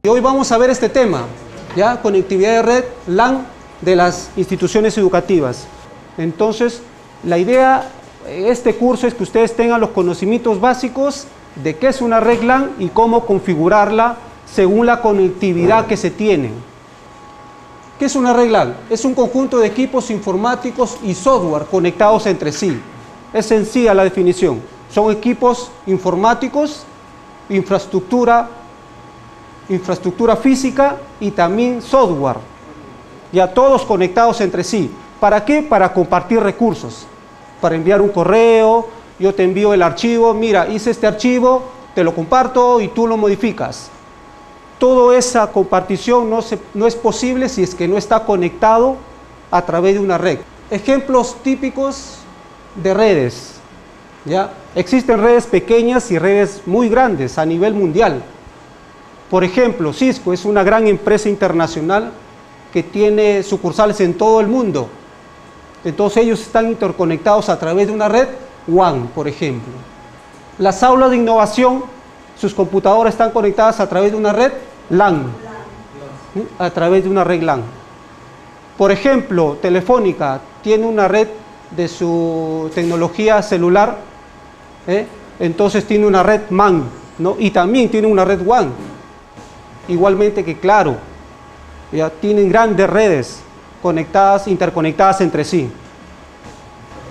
Y hoy vamos a ver este tema, ¿ya? Conectividad de red LAN de las instituciones educativas. Entonces, la idea de este curso es que ustedes tengan los conocimientos básicos de qué es una red LAN y cómo configurarla según la conectividad que se tiene. ¿Qué es una red LAN? Es un conjunto de equipos informáticos y software conectados entre sí. Es sencilla la definición. Son equipos informáticos, infraestructura física y también software, ya todos conectados entre sí. ¿Para qué? Para compartir recursos, para enviar un correo, yo te envío el archivo, mira, hice este archivo, te lo comparto y tú lo modificas. Toda esa compartición no es posible si es que no está conectado a través de una red. Ejemplos típicos de redes, ¿ya? Existen redes pequeñas y redes muy grandes a nivel mundial. Por ejemplo, Cisco es una gran empresa internacional que tiene sucursales en todo el mundo. Entonces ellos están interconectados a través de una red WAN, por ejemplo. Las aulas de innovación, sus computadoras están conectadas a través de una red LAN. A través de una red LAN. Por ejemplo, Telefónica tiene una red de su tecnología celular, entonces tiene una red MAN, ¿no? Y también tiene una red WAN. Igualmente que Claro, ya tienen grandes redes conectadas, interconectadas entre sí.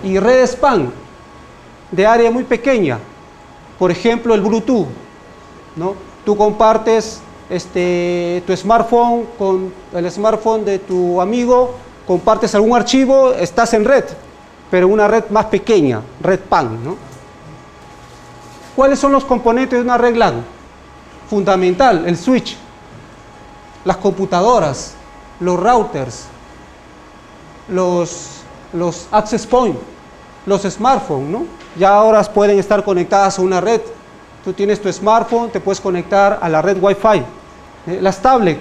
Y redes PAN de área muy pequeña, por ejemplo el Bluetooth, ¿no? Tú compartes tu smartphone con el smartphone de tu amigo, compartes algún archivo, estás en red, pero una red más pequeña, red PAN, ¿no? ¿Cuáles son los componentes de una red LAN? Fundamental, el switch, las computadoras, los routers, los access point, los smartphones, ¿no? Ya ahora pueden estar conectadas a una red. Tú tienes tu smartphone, te puedes conectar a la red Wi-Fi. Las tablets,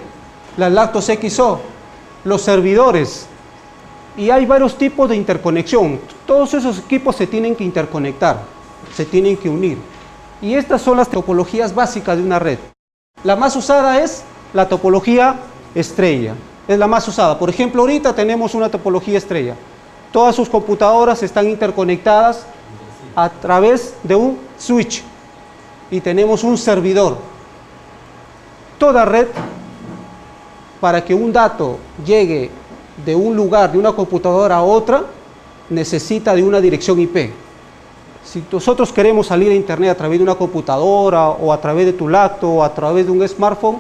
las laptops XO, los servidores. Y hay varios tipos de interconexión. Todos esos equipos se tienen que interconectar, se tienen que unir. Y estas son las topologías básicas de una red. La más usada es la topología estrella. Es la más usada. Por ejemplo, ahorita tenemos una topología estrella. Todas sus computadoras están interconectadas a través de un switch. Y tenemos un servidor. Toda red, para que un dato llegue de un lugar, de una computadora a otra, necesita de una dirección IP. Si nosotros queremos salir a internet a través de una computadora o a través de tu laptop o a través de un smartphone,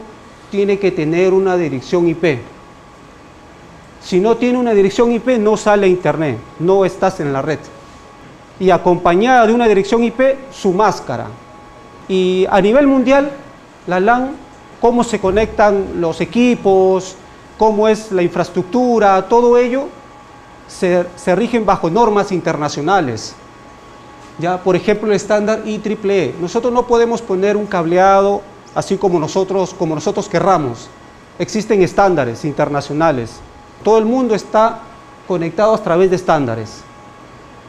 tiene que tener una dirección IP. Si no tiene una dirección IP, no sale a internet, no estás en la red. Y acompañada de una dirección IP, su máscara. Y a nivel mundial, la LAN, cómo se conectan los equipos, cómo es la infraestructura, todo ello se rigen bajo normas internacionales. Ya, por ejemplo, el estándar IEEE. Nosotros no podemos poner un cableado así como nosotros querramos. Existen estándares internacionales. Todo el mundo está conectado a través de estándares.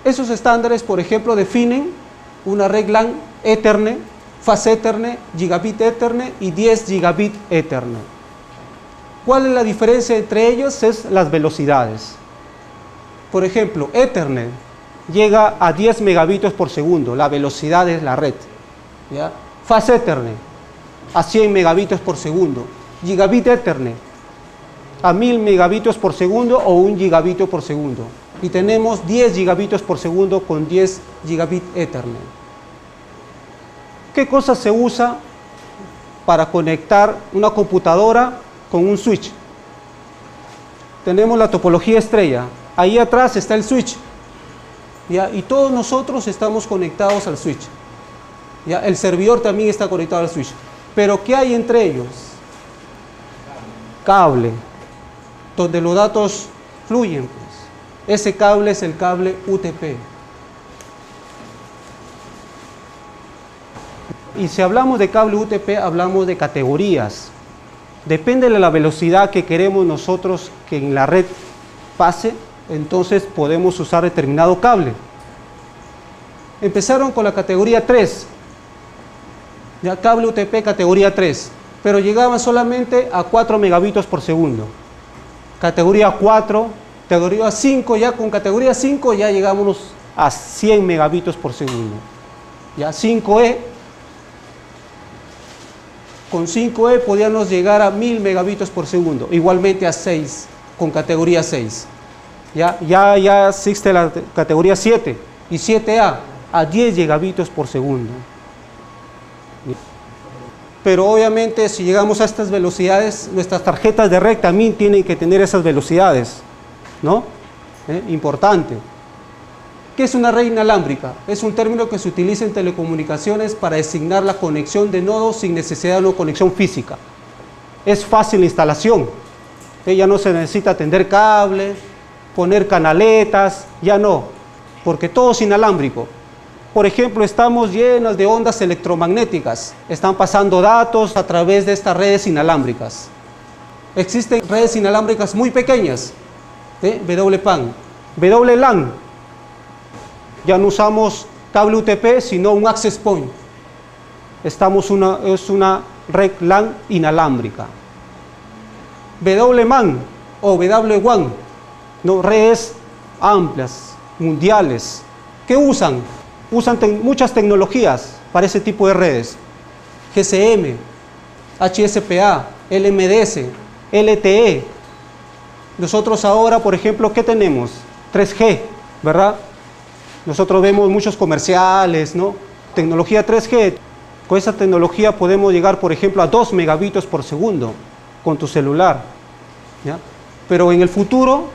Esos estándares, por ejemplo, definen una red LAN Ethernet, Fast Ethernet, Gigabit Ethernet y 10 Gigabit Ethernet. ¿Cuál es la diferencia entre ellos? Es las velocidades. Por ejemplo, Ethernet llega a 10 megabits por segundo, la velocidad de la red. ¿Ya? Fast Ethernet a 100 megabits por segundo. Gigabit Ethernet a 1000 megabits por segundo o 1 gigabit por segundo. Y tenemos 10 gigabits por segundo con 10 gigabit Ethernet. ¿Qué cosa se usa para conectar una computadora con un switch? Tenemos la topología estrella. Ahí atrás está el switch. ¿Ya? Y todos nosotros estamos conectados al switch. ¿Ya? El servidor también está conectado al switch. Pero ¿qué hay entre ellos? Cable, donde los datos fluyen. Pues. Ese cable es el cable UTP. Y si hablamos de cable UTP, hablamos de categorías. Depende de la velocidad que queremos nosotros que en la red pase, entonces podemos usar determinado cable. Empezaron con la categoría 3, ya cable UTP categoría 3, pero llegaban solamente a 4 megabitos por segundo. Categoría 4, categoría 5, ya con categoría 5 ya llegamos a 100 megabitos por segundo. Ya 5E, con 5E podíamos llegar a 1000 megabitos por segundo, igualmente a 6, con categoría 6. Ya existe la categoría 7 y 7A a 10 gigabitos por segundo. Pero obviamente si llegamos a estas velocidades, nuestras tarjetas de red también tienen que tener esas velocidades, ¿no? Importante. ¿Qué es una red inalámbrica? Es un término que se utiliza en telecomunicaciones para designar la conexión de nodos sin necesidad de una conexión física. Es fácil la instalación. Ya no se necesita tender cable, poner canaletas, ya no, porque todo es inalámbrico. Por ejemplo, estamos llenos de ondas electromagnéticas, están pasando datos a través de estas redes inalámbricas. Existen redes inalámbricas muy pequeñas, WPAN, WLAN. Ya no usamos cable UTP, sino un access point. Es una red LAN inalámbrica. WMAN o WWAN, ¿no? Redes amplias, mundiales. ¿Qué usan? Usan muchas tecnologías para ese tipo de redes. GSM, HSPA, LMDS, LTE. Nosotros ahora, por ejemplo, ¿qué tenemos? 3G, ¿verdad? Nosotros vemos muchos comerciales, ¿no? Tecnología 3G. Con esa tecnología podemos llegar, por ejemplo, a 2 megabitos por segundo con tu celular, ¿ya? Pero en el futuro,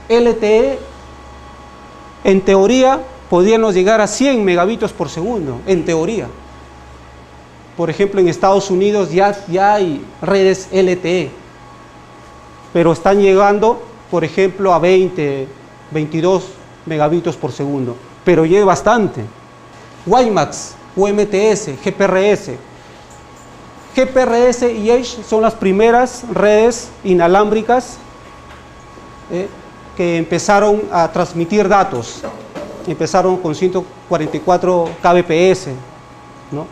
LTE, en teoría, podríamos llegar a 100 megabitos por segundo, en teoría. Por ejemplo, en Estados Unidos ya hay redes LTE, pero están llegando, por ejemplo, a 20, 22 megabitos por segundo, pero ya es bastante. WiMAX, UMTS, GPRS. GPRS y Edge son las primeras redes inalámbricas que empezaron a transmitir datos. Empezaron con 144 kbps, ¿no?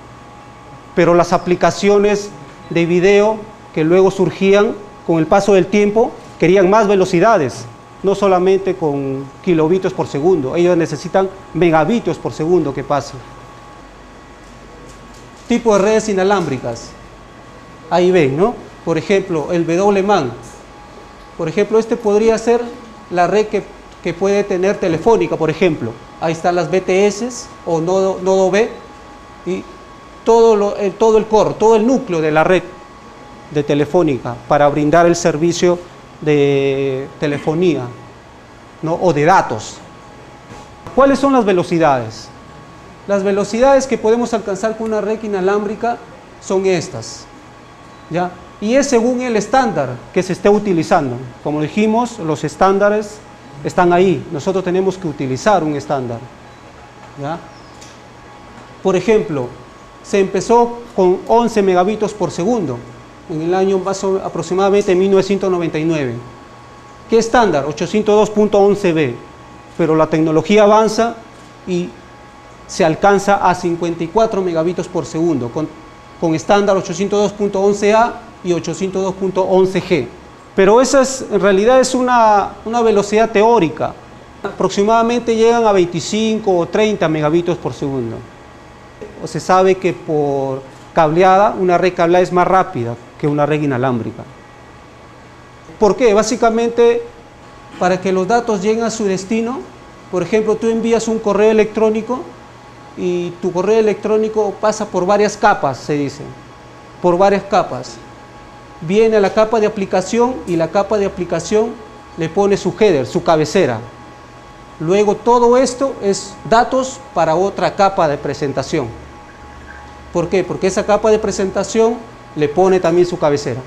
Pero las aplicaciones de video que luego surgían con el paso del tiempo querían más velocidades, no solamente con kilobitos por segundo, ellos necesitan megabitos por segundo que pasen. Tipo de redes inalámbricas, ahí ven, ¿no? Por ejemplo, el WMAN, por ejemplo, este podría ser la red que puede tener Telefónica, por ejemplo. Ahí están las BTS o nodo B y todo el core, todo el núcleo de la red de Telefónica para brindar el servicio de telefonía, ¿no? O de datos. ¿Cuáles son las velocidades? Las velocidades que podemos alcanzar con una red inalámbrica son estas, ¿ya? Y es según el estándar que se esté utilizando. Como dijimos, los estándares están ahí. Nosotros tenemos que utilizar un estándar, ¿ya? Por ejemplo, se empezó con 11 megabitos por segundo en el año aproximadamente 1999. ¿Qué estándar? 802.11b. Pero la tecnología avanza y se alcanza a 54 megabitos por segundo con estándar 802.11a y 802.11g. Pero esa en realidad es una velocidad teórica. Aproximadamente llegan a 25 o 30 megabitos por segundo. O se sabe que por cableada, una red cableada es más rápida que una red inalámbrica. ¿Por qué? Básicamente, para que los datos lleguen a su destino, por ejemplo, tú envías un correo electrónico y tu correo electrónico pasa por varias capas, se dice, por varias capas. Viene a la capa de aplicación y la capa de aplicación le pone su header, su cabecera. Luego todo esto es datos para otra capa de presentación. ¿Por qué? Porque esa capa de presentación le pone también su cabecera.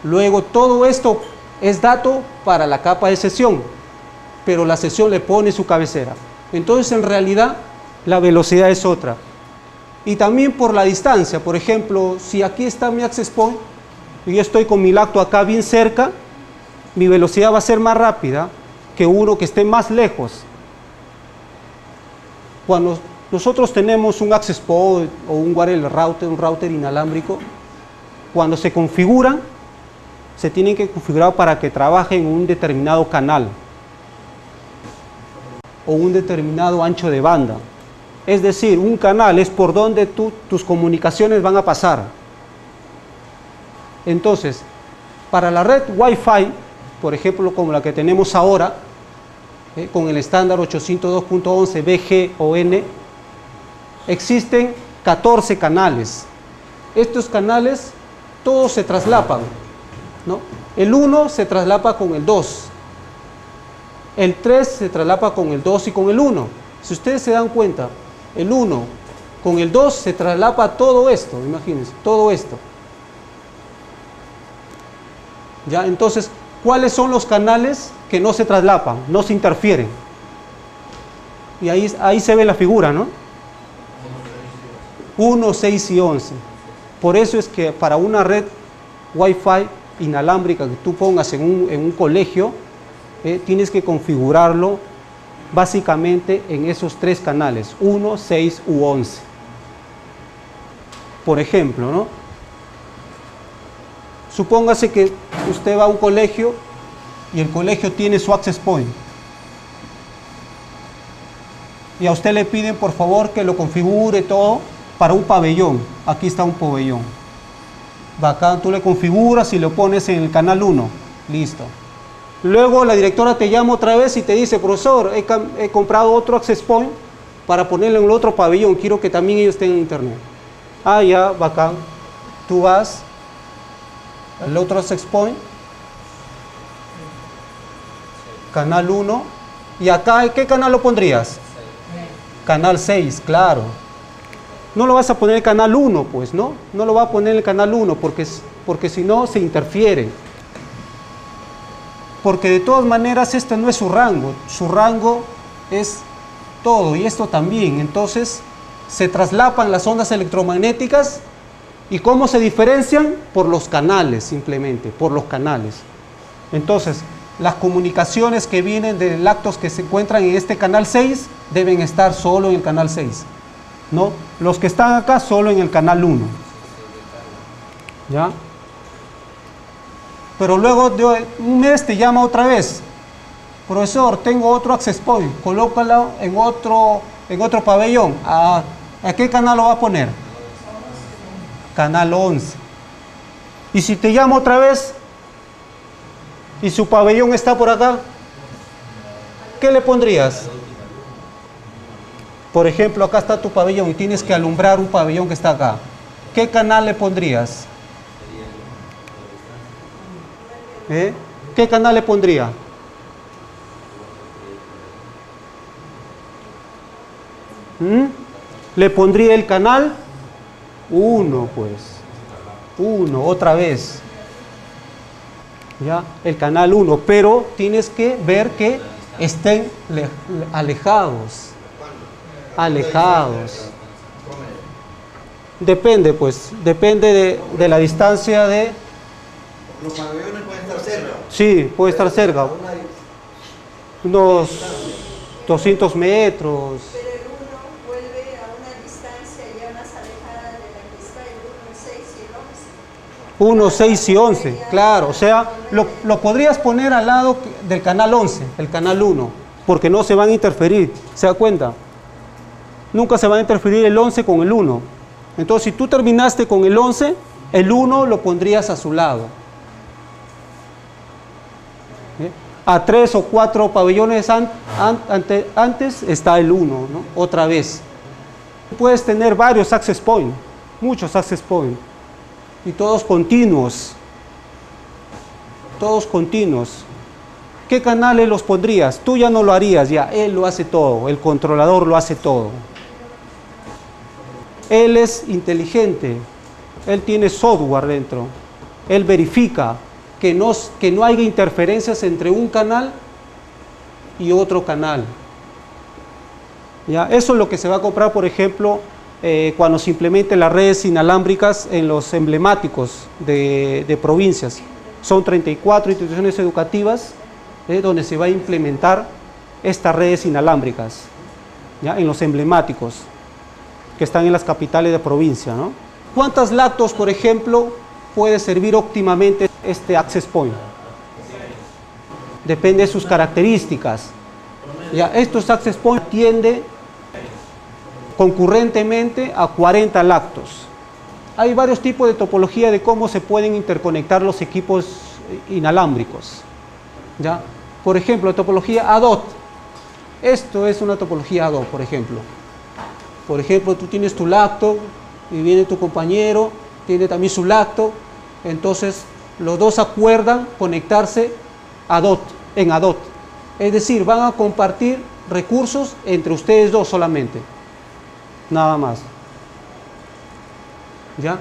Luego todo esto es dato para la capa de sesión, pero la sesión le pone su cabecera. Entonces en realidad la velocidad es otra. Y también por la distancia. Por ejemplo, si aquí está mi access point y yo estoy con mi lacto acá bien cerca, mi velocidad va a ser más rápida que uno que esté más lejos. Cuando nosotros tenemos un access point o un wireless router, un router inalámbrico, cuando se configuran, se tienen que configurar para que trabaje en un determinado canal o un determinado ancho de banda. Es decir, un canal es por donde tus comunicaciones van a pasar. Entonces, para la red Wi-Fi, por ejemplo, como la que tenemos ahora, con el estándar 802.11 BGON, existen 14 canales. Estos canales todos se traslapan, ¿no? El 1 se traslapa con el 2, el 3 se traslapa con el 2 y con el 1. Si ustedes se dan cuenta, el 1 con el 2 se traslapa todo esto, imagínense, todo esto. ¿Ya? Entonces, ¿cuáles son los canales que no se traslapan, no se interfieren? Y ahí se ve la figura, ¿no? 1, 6 y 11. Por eso es que para una red Wi-Fi inalámbrica que tú pongas en un colegio, tienes que configurarlo básicamente en esos 3 canales, 1, 6 u 11. Por ejemplo, ¿no? Supóngase que usted va a un colegio y el colegio tiene su access point. Y a usted le piden por favor que lo configure todo para un pabellón. Aquí está un pabellón. Bacán, tú le configuras y lo pones en el canal 1. Listo. Luego la directora te llama otra vez y te dice, profesor, he comprado otro access point para ponerlo en el otro pabellón. Quiero que también ellos tengan internet. Ah, ya, bacán. Tú vas al otro access point, canal 1. ¿Y acá qué canal lo pondrías? Canal 6, claro. No lo vas a poner en el canal 1, pues, ¿no? No lo va a poner en el canal 1 porque si no se interfiere. Porque de todas maneras este no es su rango es todo y esto también. Entonces se traslapan las ondas electromagnéticas. ¿Y cómo se diferencian? Por los canales, simplemente, por los canales. Entonces, las comunicaciones que vienen de lactos que se encuentran en este canal 6 deben estar solo en el canal 6, ¿no? Los que están acá solo en el canal 1. ¿Ya? Pero luego de un mes te llama otra vez. Profesor, tengo otro access point, colócalo en otro pabellón. ¿A qué canal lo va a poner? Canal 11. Y si te llamo otra vez y su pabellón está por acá, ¿qué le pondrías? Por ejemplo, acá está tu pabellón y tienes que alumbrar un pabellón que está acá. ¿Qué canal le pondrías? ¿Qué canal le pondría? Le pondría el canal 1, pues. 1, otra vez. ¿Ya? El canal 1, pero tienes que ver que estén alejados. Alejados. Depende, pues. Depende de la distancia de... Los pabellones pueden estar cerca. Sí, puede estar cerca. Unos 200 metros. Pero el 1 vuelve a una distancia ya más alejada de la que está el 1, 6 y el 11. 1, 6 y 11, claro. O sea, lo podrías poner al lado del canal 11, el canal 1, porque no se van a interferir. ¿Se da cuenta? Nunca se va a interferir el 11 con el 1. Entonces, si tú terminaste con el 11, el 1 lo pondrías a su lado. A 3 o 4 pabellones antes está el 1, ¿no? Otra vez. Puedes tener varios access points, muchos access points, y todos continuos. Todos continuos. ¿Qué canales los pondrías? Tú ya no lo harías, ya él lo hace todo, el controlador lo hace todo. Él es inteligente, él tiene software dentro, él verifica que no haya interferencias entre un canal y otro canal. ¿Ya? Eso es lo que se va a comprar, por ejemplo, cuando se implementen las redes inalámbricas en los emblemáticos de provincias. Son 34 instituciones educativas donde se va a implementar estas redes inalámbricas, ¿ya? En los emblemáticos que están en las capitales de provincia, ¿no? ¿Cuántas lactos, por ejemplo, puede servir óptimamente este access point? Depende de sus características. Ya, estos access point atienden concurrentemente a 40 lactos. Hay varios tipos de topología de cómo se pueden interconectar los equipos inalámbricos, ¿ya? Por ejemplo, la topología ADOT. Esto es una topología ADOT, por ejemplo. Por ejemplo, tú tienes tu lacto y viene tu compañero, tiene también su lacto, entonces los dos acuerdan conectarse en ADOT. Es decir, van a compartir recursos entre ustedes dos solamente. Nada más. ¿Ya?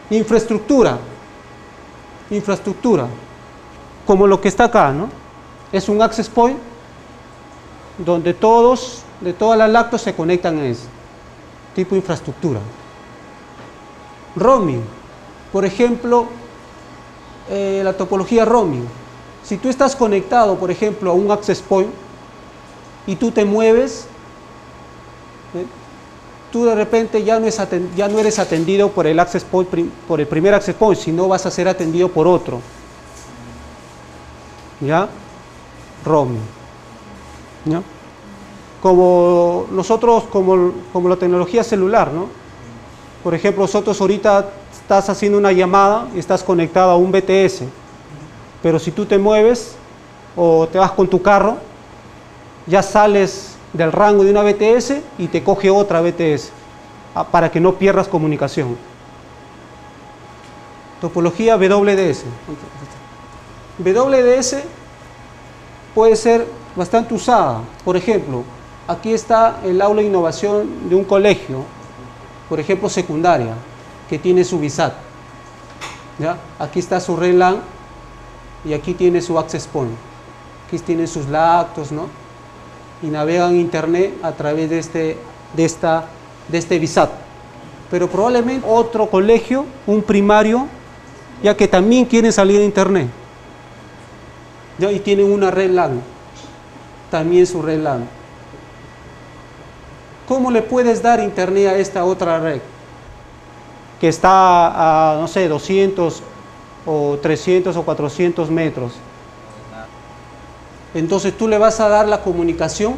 Infraestructura. Como lo que está acá, ¿no? Es un access point donde de todas las lactos se conectan a ese tipo de infraestructura. Roaming. Por ejemplo, la topología roaming. Si tú estás conectado, por ejemplo, a un access point y tú te mueves, tú de repente ya no eres atendido por el access point, por el primer access point, sino vas a ser atendido por otro. ¿Ya? Roaming. ¿Ya? Como nosotros, como la tecnología celular, ¿no? Por ejemplo, nosotros ahorita estás haciendo una llamada y estás conectado a un BTS, pero si tú te mueves o te vas con tu carro, ya sales del rango de una BTS y te coge otra BTS para que no pierdas comunicación. Topología WDS. WDS puede ser bastante usada. Por ejemplo, aquí está el aula de innovación de un colegio, por ejemplo secundaria, que tiene su VSAT. ¿Ya? Aquí está su red LAN y aquí tiene su access point. Aquí tienen sus lactos, ¿no? Y navegan internet a través de este VSAT. Pero probablemente otro colegio, un primario, ya que también quieren salir a internet, ¿ya? Y tienen una red LAN, también su red LAN. ¿Cómo le puedes dar internet a esta otra red? Que está a, no sé, 200 o 300 o 400 metros. Entonces tú le vas a dar la comunicación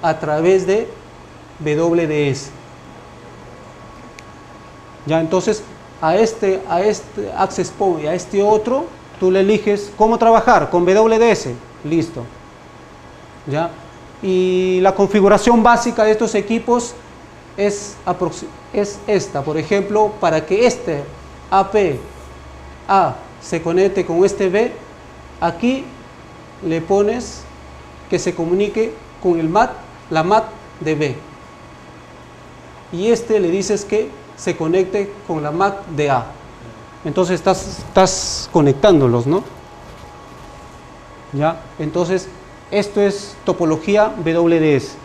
a través de WDS. Ya, entonces a este access point y a este otro, tú le eliges cómo trabajar con WDS. Listo. ¿Ya? Y la configuración básica de estos equipos es esta. Por ejemplo, para que este AP A se conecte con este B, aquí le pones que se comunique con el MAC, la MAC de B. Y este le dices que se conecte con la MAC de A. Entonces estás conectándolos, ¿no? ¿Ya? Entonces, esto es topología WDS.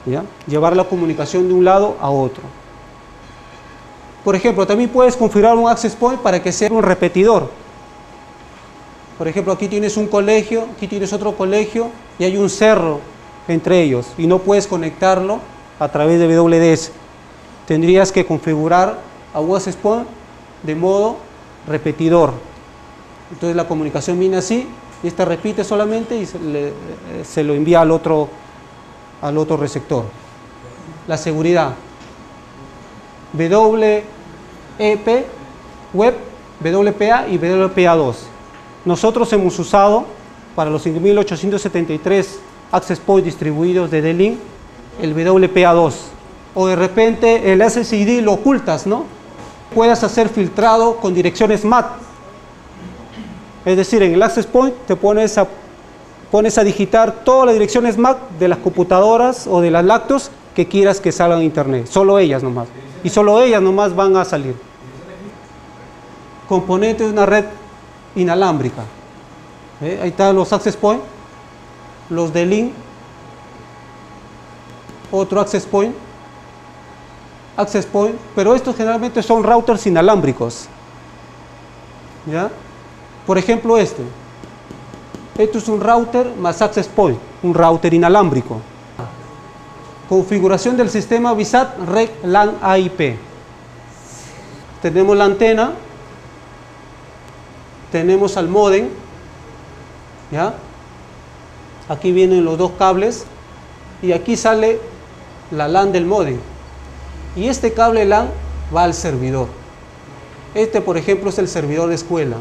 ¿Ya? Llevar la comunicación de un lado a otro. Por ejemplo, también puedes configurar un access point para que sea un repetidor. Por ejemplo, aquí tienes un colegio, aquí tienes otro colegio y hay un cerro entre ellos y no puedes conectarlo a través de WDS. Tendrías que configurar a un access point de modo repetidor. Entonces la comunicación viene así y esta repite solamente y se lo envía al otro receptor. La seguridad. WEP, Web, WPA y WPA2. Nosotros hemos usado para los 5.873 access points distribuidos de D-Link el WPA2. O de repente el SSID lo ocultas, ¿no? Puedes hacer filtrado con direcciones MAC. Es decir, en el access point te pones a digitar todas las direcciones MAC de las computadoras o de las lactos que quieras que salgan a internet. Solo ellas nomás. Y solo ellas nomás van a salir. Componente de una red inalámbrica. Ahí están los access point, los de link, otro access point, access point, pero estos generalmente son routers inalámbricos. ¿Ya? Por ejemplo, esto es un router más access point, un router inalámbrico. Configuración del sistema VSAT REC LAN AIP. Tenemos la antena, tenemos al módem, ¿ya? Aquí vienen los dos cables y aquí sale la LAN del módem. Y este cable LAN va al servidor. Este, por ejemplo, es el servidor de escuela.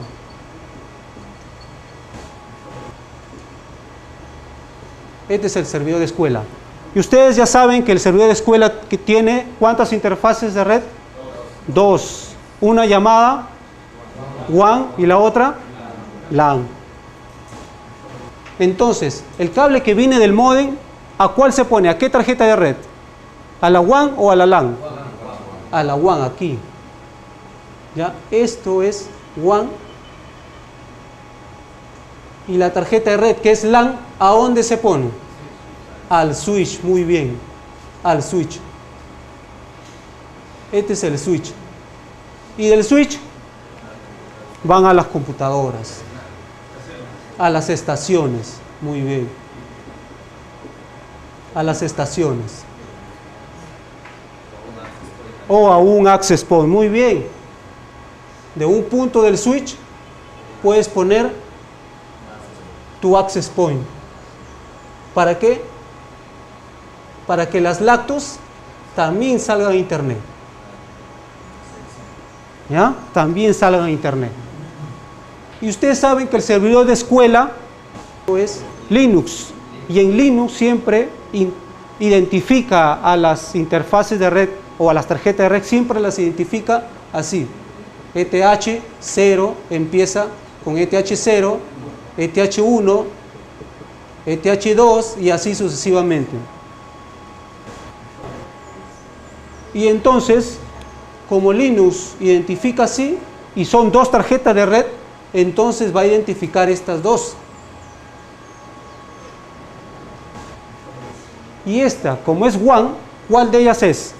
Este es el servidor de escuela. Y ustedes ya saben que el servidor de escuela que tiene ¿cuántas interfaces de red? Dos. Una llamada WAN y la otra LAN. Entonces, el cable que viene del módem, ¿a cuál se pone? ¿A qué tarjeta de red? ¿A la WAN o a la LAN? A la WAN, aquí. ¿Ya? Esto es WAN. Y la tarjeta de red, que es LAN, ¿a dónde se pone? Al switch, muy bien. Al switch. Este es el switch. Y del switch van a las computadoras, a las estaciones, muy bien. A las estaciones. O a un access point, muy bien. De un punto del switch puedes poner tu access point. ¿Para qué? Para que las lactos también salgan a internet. ¿Ya? También salgan a internet. Y ustedes saben que el servidor de escuela es Linux. Y en Linux siempre identifica a las interfaces de red o a las tarjetas de red, siempre las identifica así. ETH0 empieza con ETH0, ETH1, ETH2 y así sucesivamente. Y entonces, como Linux identifica así, y son dos tarjetas de red, entonces va a identificar estas dos. Y esta, como es WAN, ¿cuál de ellas es?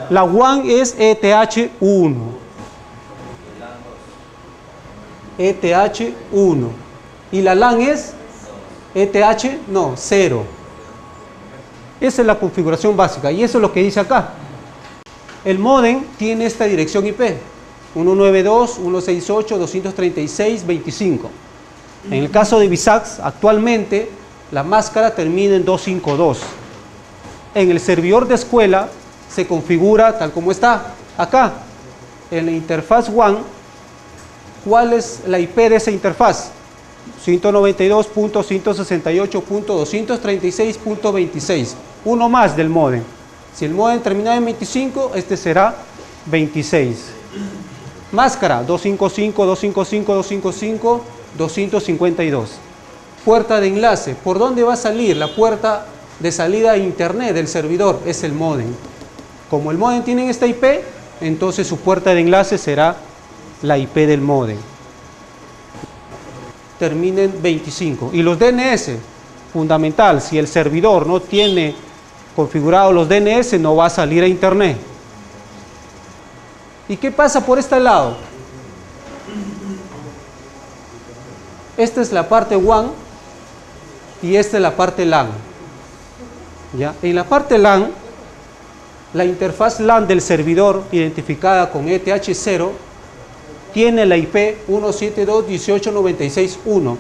La WAN es ETH1. ETH1. Y la LAN es ETH0. Esa es la configuración básica y eso es lo que dice acá. El módem tiene esta dirección IP: 192.168.236.25. En el caso de VSAX, actualmente la máscara termina en 252. En el servidor de escuela se configura tal como está acá. En la interfaz WAN, ¿cuál es la IP de esa interfaz? 192.168.236.26. Uno más del módem. Si el módem termina en 25, este será 26. Máscara 255.255.255.252. Puerta de enlace. ¿Por dónde va a salir? La puerta de salida a internet del servidor es el módem. Como el módem tiene esta IP, entonces su puerta de enlace será la IP del módem. Termina en 25. Y los DNS, fundamental, si el servidor no tiene configurados los DNS, no va a salir a internet. ¿Y qué pasa por este lado? Esta es la parte WAN y esta es la parte LAN. ¿Ya? En la parte LAN, la interfaz LAN del servidor identificada con ETH0 tiene la IP 172.18.96.1.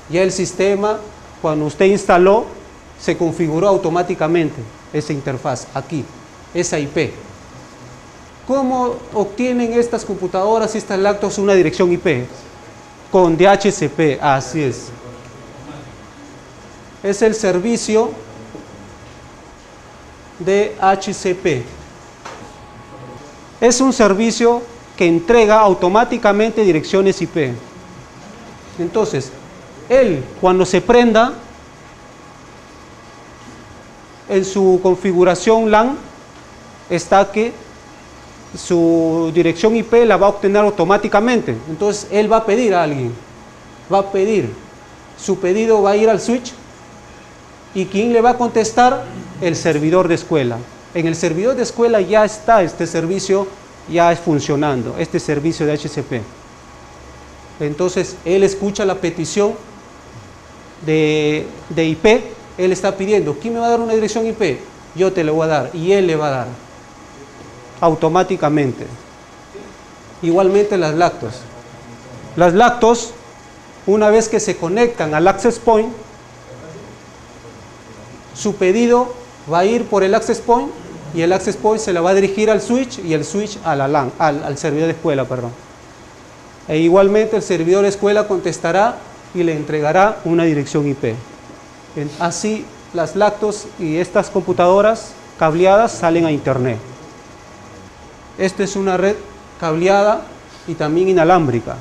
Ya el sistema, cuando usted instaló, se configuró automáticamente esa interfaz aquí, esa IP. ¿Cómo obtienen estas computadoras y estas lactos una dirección IP? Con DHCP, así es. Es el servicio DHCP. Es un servicio que entrega automáticamente direcciones IP. Entonces, él, cuando se prenda, en su configuración LAN está que su dirección IP la va a obtener automáticamente. Entonces él va a pedir a alguien, va a pedir, su pedido va a ir al switch y ¿quién le va a contestar? El servidor de escuela. En el servidor de escuela ya está este servicio ya funcionando, este servicio de HCP. Entonces, él escucha la petición de IP, él está pidiendo, ¿quién me va a dar una dirección IP? Yo te lo voy a dar, y él le va a dar, automáticamente. Igualmente las lactos. Las lactos, una vez que se conectan al access point, su pedido va a ir por el access point, y el access point se la va a dirigir al switch, y el switch a la LAN, al servidor de escuela, perdón. E igualmente el servidor de escuela contestará y le entregará una dirección IP. Así las lactos y estas computadoras cableadas salen a internet. Esta es una red cableada y también inalámbrica.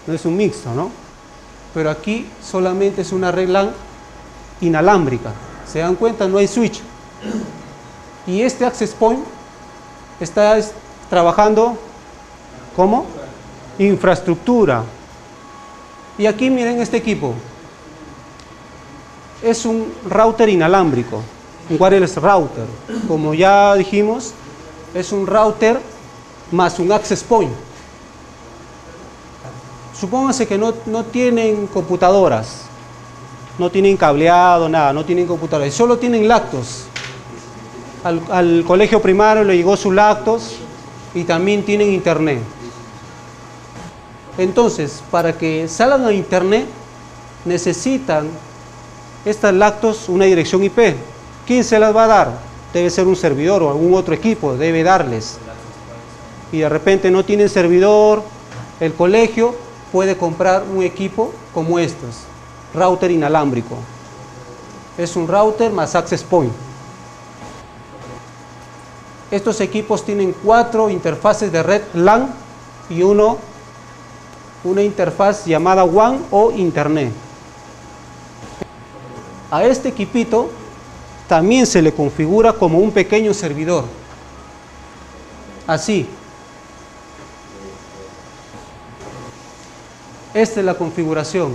No es un mixto, ¿no? Pero aquí solamente es una red LAN inalámbrica. ¿Se dan cuenta? No hay switch. Y este access point está trabajando como infraestructura. Y aquí miren este equipo. Es un router inalámbrico, un wireless router. Como ya dijimos, es un router más un access point. Supónganse que no tienen computadoras, no tienen cableado, nada, no tienen computadoras, solo tienen lactos. Al colegio primario le llegó su lactos y también tienen internet. Entonces, para que salgan a internet, necesitan estas lactos una dirección IP. ¿Quién se las va a dar? Debe ser un servidor o algún otro equipo, debe darles. Y de repente no tienen servidor, el colegio puede comprar un equipo como estos, router inalámbrico. Es un router más access point. Estos equipos tienen 4 interfaces de red LAN y una interfaz llamada WAN o Internet. A este equipito también se le configura como un pequeño servidor. Así. Esta es la configuración.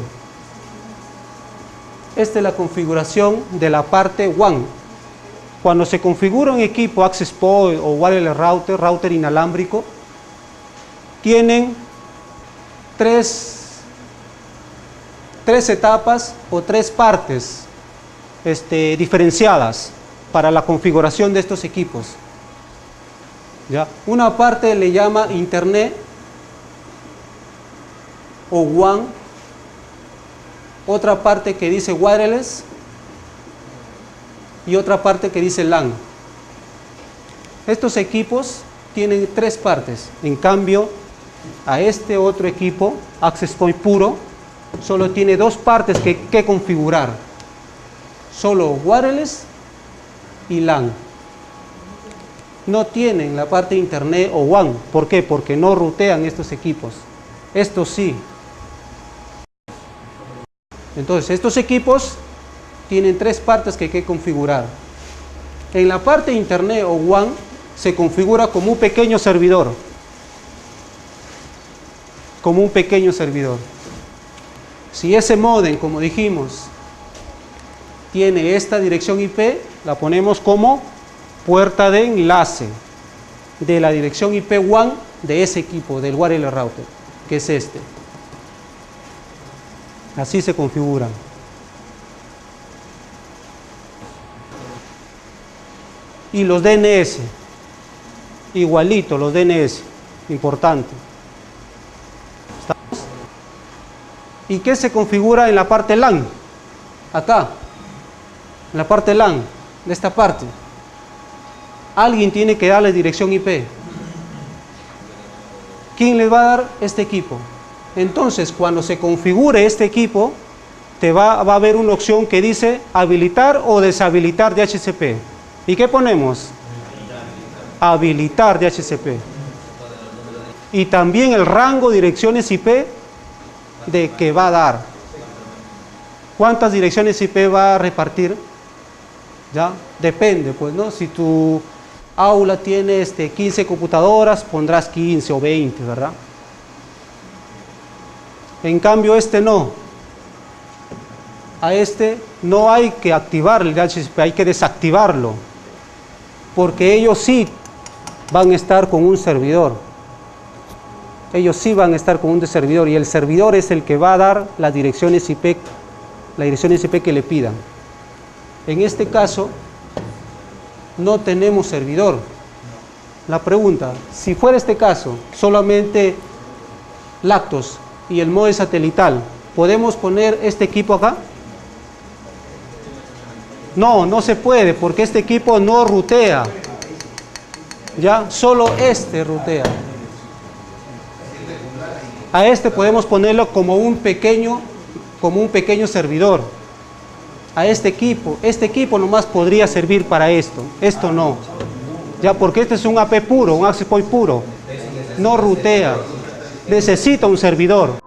Esta es la configuración de la parte WAN. Cuando se configura un equipo Access Point o Wireless Router, router inalámbrico, tienen tres etapas o 3 partes diferenciadas para la configuración de estos equipos. ¿Ya? Una parte le llama Internet o WAN, otra parte que dice Wireless y otra parte que dice LAN. Estos equipos tienen 3 partes, en cambio a este otro equipo, Access Point puro, solo tiene 2 partes que configurar, solo Wireless y LAN. No tienen la parte Internet o WAN. ¿Por qué? Porque no rutean estos equipos. Estos sí. Entonces, estos equipos tienen 3 partes que hay que configurar. En la parte Internet o WAN se configura como un pequeño servidor. Como un pequeño servidor. Si ese módem, como dijimos, tiene esta dirección IP, la ponemos como puerta de enlace de la dirección IP WAN de ese equipo, del wireless router, que es este. Así se configuran. Y los DNS, igualito los DNS, importante. ¿Estamos? ¿Y qué se configura en la parte LAN? Acá, en la parte LAN, de esta parte. Alguien tiene que darle dirección IP. ¿Quién les va a dar? Este equipo. Entonces, cuando se configure este equipo, va a haber una opción que dice habilitar o deshabilitar DHCP. ¿Y qué ponemos? Habilitar DHCP. Y también el rango de direcciones IP de que va a dar. ¿Cuántas direcciones IP va a repartir? ¿Ya? Depende, pues, ¿no? Si tu aula tiene 15 computadoras, pondrás 15 o 20, ¿verdad? En cambio, no. A no hay que activar el DHCP, hay que desactivarlo. porque ellos sí van a estar con un servidor. Ellos sí van a estar con un servidor y el servidor es el que va a dar las direcciones IP, la dirección IP que le pidan. En este caso, no tenemos servidor. La pregunta, si fuera este caso, solamente Lactos y el módem satelital, ¿podemos poner este equipo acá? No, no se puede porque este equipo no rutea. Ya, solo este rutea. A este podemos ponerlo como un pequeño servidor. A este equipo nomás podría servir para esto. Esto no. Ya, porque este es un AP puro, un access point puro. No rutea. Necesita un servidor.